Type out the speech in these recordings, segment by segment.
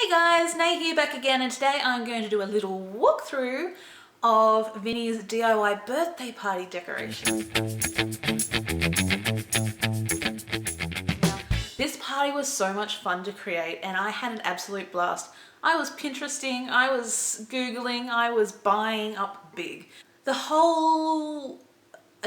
Hey guys, Nay here back again, and today I'm going to do a little walkthrough of Vinny's DIY birthday party decorations. This party was so much fun to create and I had an absolute blast. I was Pinteresting, I was Googling, I was buying up big. The whole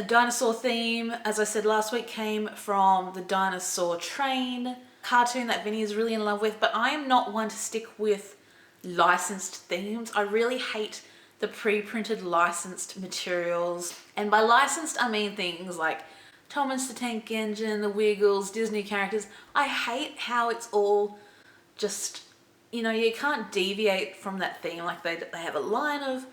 dinosaur theme, as I said last week, came from the Dinosaur train cartoon that Vinny is really in love with, but I am not one to stick with licensed themes. I really hate the pre-printed licensed materials, and by licensed I mean things like Thomas the Tank Engine, the Wiggles, Disney characters. I hate how it's all just, you know, you can't deviate from that theme. Like they have a line of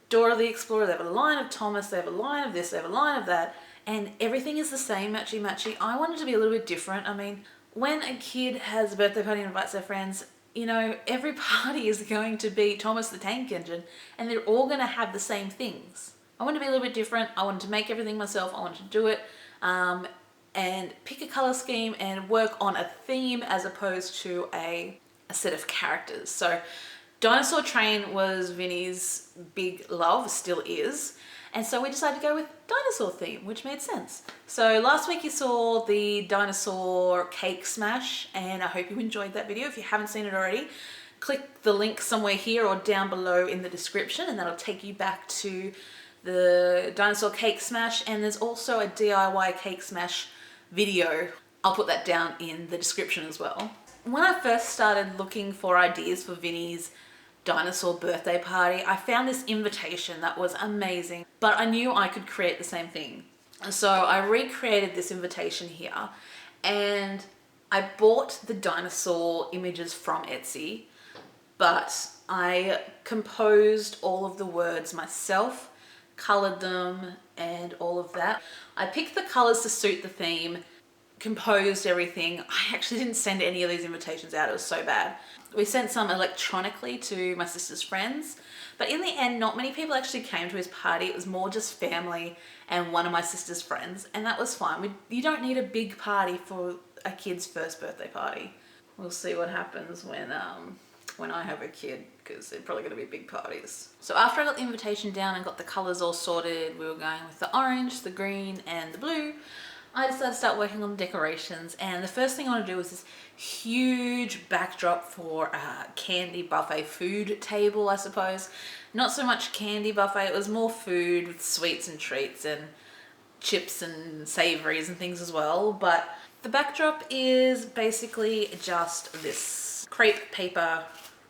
Dora the Explorer, they have a line of Thomas, they have a line of this, they have a line of that, and everything is the same, matchy-matchy. I wanted to be a little bit different. I mean, when a kid has a birthday party and invites their friends, you know, every party is going to be Thomas the Tank Engine, and they're all going to have the same things. I wanted to be a little bit different. I wanted to make everything myself. I wanted to do it and pick a color scheme and work on a theme as opposed to a set of characters. So Dinosaur Train was Vinny's big love, still is. And so we decided to go with dinosaur theme, which made sense. So last week you saw the dinosaur cake smash, and I hope you enjoyed that video. If you haven't seen it already, click the link somewhere here or down below in the description, and that'll take you back to the dinosaur cake smash. And there's also a DIY cake smash video. I'll put that down in the description as well. When I first started looking for ideas for Vinny's dinosaur birthday party, I found this invitation that was amazing, but I knew I could create the same thing. So I recreated this invitation here, and I bought the dinosaur images from Etsy, but I composed all of the words myself, colored them and all of that. I picked the colors to suit the theme, composed everything. I actually didn't send any of these invitations out, it was so bad. We sent some electronically to my sister's friends, but in the end not many people actually came to his party. It was more just family and one of my sister's friends, and that was fine. You don't need a big party for a kid's first birthday party. We'll see what happens when I have a kid, because they're probably going to be big parties. So after I got the invitation down and got the colors all sorted, we were going with the orange, the green and the blue. I decided to start working on the decorations, and the first thing I want to do is this huge backdrop for a candy buffet food table, I suppose. Not so much candy buffet, it was more food with sweets and treats and chips and savories and things as well. But the backdrop is basically just this crepe paper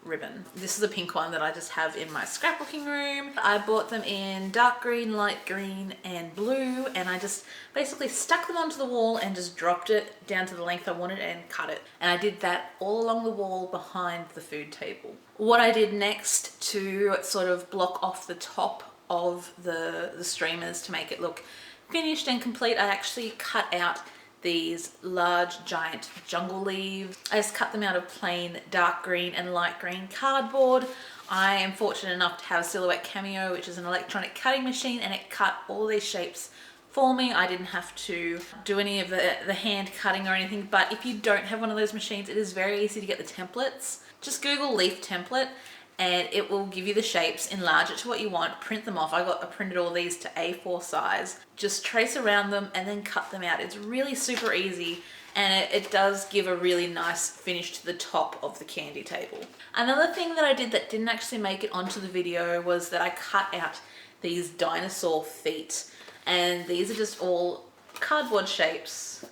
ribbon. This is a pink one that I just have in my scrapbooking room. I bought them in dark green, light green and blue, and I just basically stuck them onto the wall and just dropped it down to the length I wanted and cut it. And I did that all along the wall behind the food table. What I did next to sort of block off the top of the streamers to make it look finished and complete, I actually cut out these large giant jungle leaves. I just cut them out of plain dark green and light green cardboard. I am fortunate enough to have Silhouette Cameo, which is an electronic cutting machine, and it cut all these shapes for me. I didn't have to do any of the hand cutting or anything, but if you don't have one of those machines, it is very easy to get the templates. Just Google leaf template and it will give you the shapes, enlarge it to what you want, print them off. I printed all these to A4 size. Just trace around them and then cut them out. It's really super easy, and it does give a really nice finish to the top of the candy table. Another thing that I did that didn't actually make it onto the video was that I cut out these dinosaur feet, and these are just all cardboard shapes.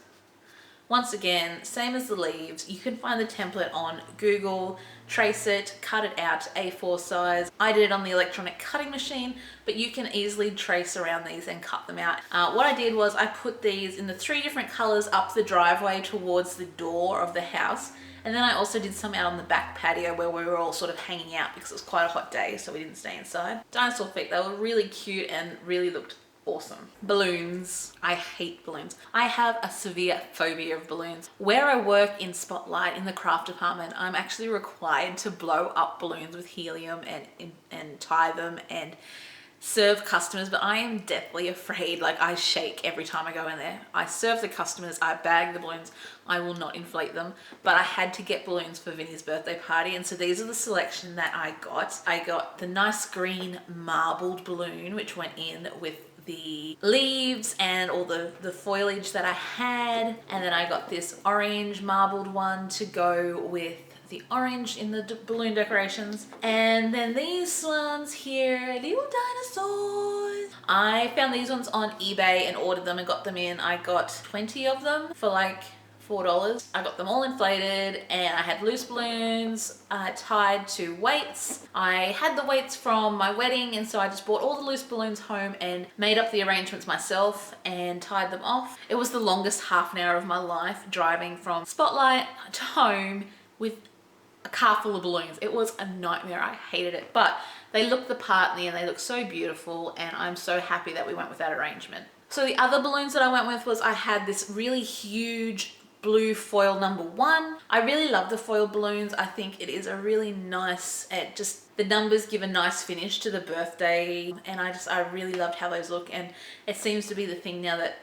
Once again, same as the leaves, you can find the template on Google, trace it, cut it out to A4 size. I did it on the electronic cutting machine, but you can easily trace around these and cut them out. What I did was I put these in the 3 different colors up the driveway towards the door of the house. And then I also did some out on the back patio where we were all sort of hanging out because it was quite a hot day, so we didn't stay inside. Dinosaur feet, they were really cute and really looked awesome. Balloons. I hate balloons. I have a severe phobia of balloons. Where I work in Spotlight in the craft department, I'm actually required to blow up balloons with helium and tie them and serve customers, but I am deathly afraid. Like, I shake every time I go in there. I serve the customers, I bag the balloons, I will not inflate them, but I had to get balloons for Vinny's birthday party, and so these are the selection that I got. I got the nice green marbled balloon, which went in with the leaves and all the foliage that I had, and then I got this orange marbled one to go with the orange in the balloon decorations. And then these ones here, little dinosaurs. I found these ones on eBay and ordered them and got them in. I got 20 of them for like $4. I got them all inflated, and I had loose balloons tied to weights. I had the weights from my wedding, and so I just bought all the loose balloons home and made up the arrangements myself and tied them off. It was the longest half an hour of my life, driving from Spotlight to home with a car full of balloons. It was a nightmare. I hated it, but they look the part in the end. They look so beautiful, and I'm so happy that we went with that arrangement. So the other balloons that I went with was, I had this really huge blue foil #1. I really love the foil balloons. I think it is a really nice, the numbers give a nice finish to the birthday, and I really loved how those look, and it seems to be the thing now that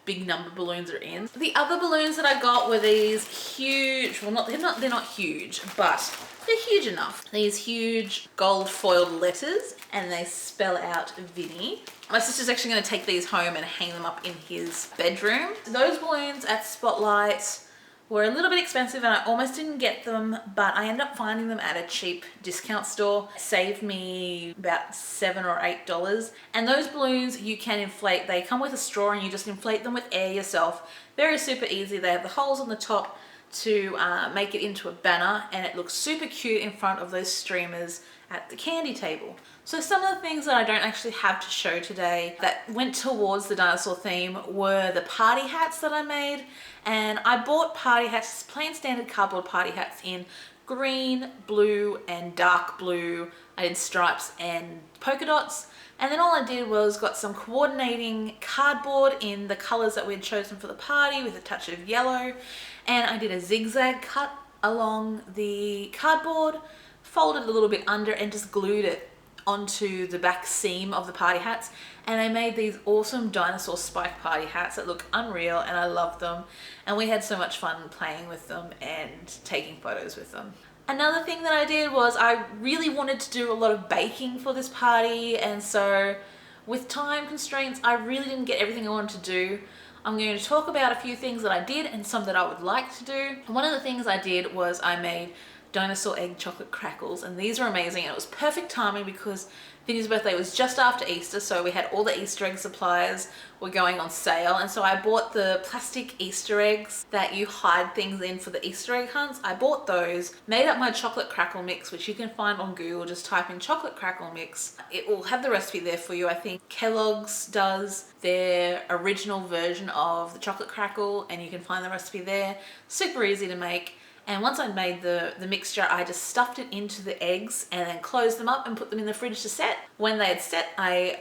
big number balloons are in. The other balloons that I got were these huge, well, they're not huge, but they're huge enough. These huge gold foiled letters, and they spell out Vinny. My sister's actually going to take these home and hang them up in his bedroom. Those balloons at Spotlight were a little bit expensive, and I almost didn't get them, but I ended up finding them at a cheap discount store. It saved me about $7 or $8. And those balloons you can inflate. They come with a straw, and you just inflate them with air yourself. Very super easy. They have the holes on the top to make it into a banner, and it looks super cute in front of those streamers at the candy table. So some of the things that I don't actually have to show today that went towards the dinosaur theme were the party hats that I made. And I bought party hats, plain standard cardboard party hats in green, blue, and dark blue. I did stripes and polka dots. And then all I did was got some coordinating cardboard in the colors that we had chosen for the party with a touch of yellow. And I did a zigzag cut along the cardboard, folded a little bit under, and just glued it onto the back seam of the party hats. And I made these awesome dinosaur spike party hats that look unreal, and I love them. And we had so much fun playing with them and taking photos with them. Another thing that I did was, I really wanted to do a lot of baking for this party, and so with time constraints, I really didn't get everything I wanted to do. I'm going to talk about a few things that I did and some that I would like to do. One of the things I did was I made dinosaur egg chocolate crackles, and these were amazing, and it was perfect timing because Vinny's birthday was just after Easter, so we had all the Easter egg supplies were going on sale, and so I bought the plastic Easter eggs that you hide things in for the Easter egg hunts. I bought those, made up my chocolate crackle mix, which you can find on Google. Just type in chocolate crackle mix. It will have the recipe there for you. I think Kellogg's does their original version of the chocolate crackle, and you can find the recipe there. Super easy to make. And once I'd made the mixture, I just stuffed it into the eggs and then closed them up and put them in the fridge to set. When they had set, I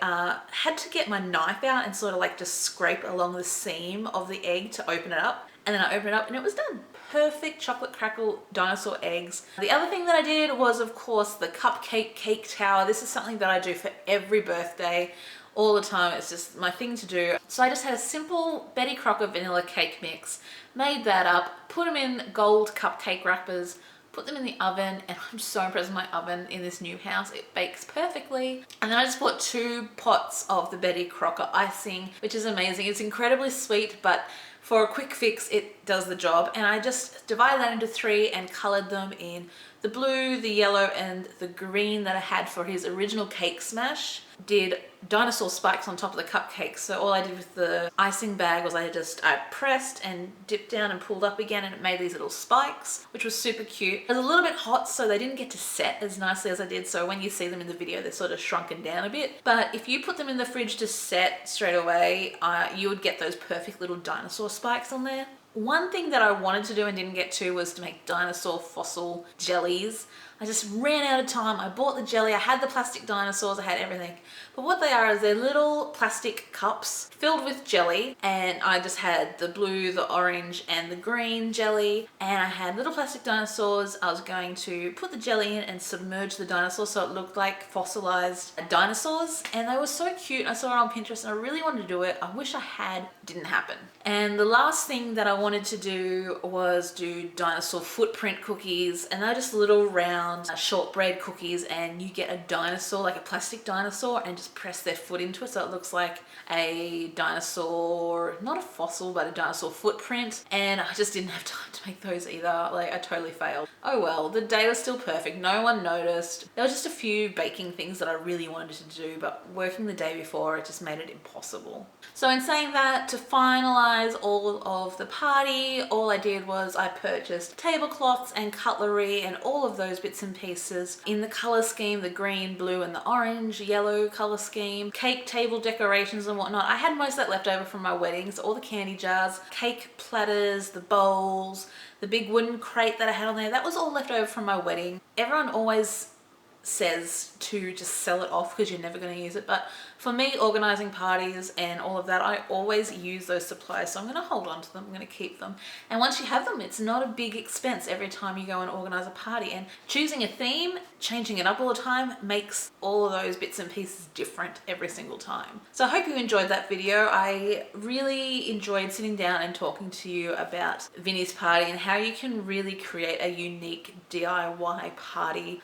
had to get my knife out and sort of like just scrape along the seam of the egg to open it up. And then I opened it up and it was done. Perfect chocolate crackle dinosaur eggs. The other thing that I did was, of course, the cupcake cake tower. This is something that I do for every birthday. All the time. It's just my thing to do. So I just had a simple Betty Crocker vanilla cake mix, made that up, put them in gold cupcake wrappers, put them in the oven, and I'm so impressed with my oven in this new house. It bakes perfectly. And then I just bought 2 pots of the Betty Crocker icing, which is amazing. It's incredibly sweet, but for a quick fix, it does the job. And I just divided that into 3 and colored them in the blue, the yellow, and the green that I had for his original cake smash. Did dinosaur spikes on top of the cupcakes. So all I did with the icing bag was I pressed and dipped down and pulled up again, and it made these little spikes, which was super cute. It was a little bit hot, so they didn't get to set as nicely as I did. So when you see them in the video, they're sort of shrunken down a bit. But if you put them in the fridge to set straight away, you would get those perfect little dinosaur spikes on there. One thing that I wanted to do and didn't get to was to make dinosaur fossil jellies. I just ran out of time. I bought the jelly, I had the plastic dinosaurs, I had everything. But what they are is they're little plastic cups filled with jelly, and I just had the blue, the orange, and the green jelly, and I had little plastic dinosaurs. I was going to put the jelly in and submerge the dinosaurs so it looked like fossilized dinosaurs, and they were so cute. I saw it on Pinterest and I really wanted to do it. I wish I had, didn't happen. And the last thing that I wanted to do was do dinosaur footprint cookies, and they're just little round shortbread cookies, and you get a dinosaur, like a plastic dinosaur, and just press their foot into it so it looks like a dinosaur, not a fossil, but a dinosaur footprint. And I just didn't have time to make those either. Like, I totally failed. Oh well, the day was still perfect. No one noticed. There were just a few baking things that I really wanted to do, but working the day before, it just made it impossible. So in saying that, to finalize all of the party, all I did was I purchased tablecloths and cutlery and all of those bits and pieces in the color scheme, the green, blue, and the orange, yellow color scheme, cake table decorations and whatnot. I had most of that left over from my wedding, so all the candy jars, cake platters, the bowls, the big wooden crate that I had on there, that was all left over from my wedding. Everyone always says to just sell it off because you're never going to use it, but for me, organizing parties and all of that, I always use those supplies, so I'm going to hold on to them. I'm going to keep them, and once you have them, it's not a big expense every time you go and organize a party. And choosing a theme, changing it up all the time, makes all of those bits and pieces different every single time. So I hope you enjoyed that video. I really enjoyed sitting down and talking to you about Vinny's party and how you can really create a unique DIY party.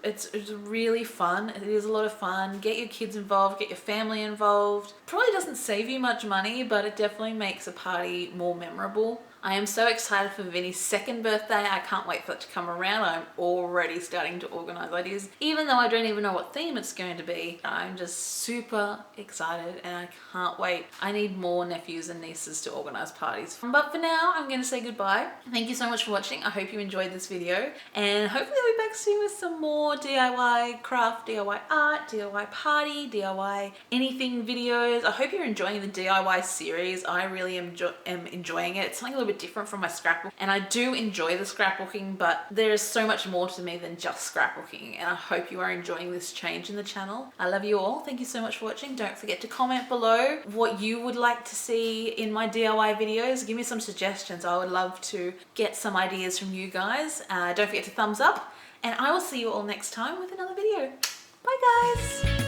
It's really fun. It is a lot of fun. Get your kids involved, get your family involved. Probably doesn't save you much money, but it definitely makes a party more memorable. I am so excited for Vinny's second birthday. I can't wait for it to come around. I'm already starting to organize ideas. Even though I don't even know what theme it's going to be, I'm just super excited and I can't wait. I need more nephews and nieces to organize parties. But for now, I'm going to say goodbye. Thank you so much for watching. I hope you enjoyed this video, and hopefully I'll be back soon with some more DIY craft, DIY art, DIY party, DIY anything videos. I hope you're enjoying the DIY series. I really am enjoying it. It's something a little bit different from my scrapbook, and I do enjoy the scrapbooking, but there is so much more to me than just scrapbooking, and I hope you are enjoying this change in the channel. I love you all. Thank you so much for watching. Don't forget to comment below what you would like to see in my DIY videos. Give me some suggestions. I would love to get some ideas from you guys. Don't forget to thumbs up, and I will see you all next time with another video. Bye guys!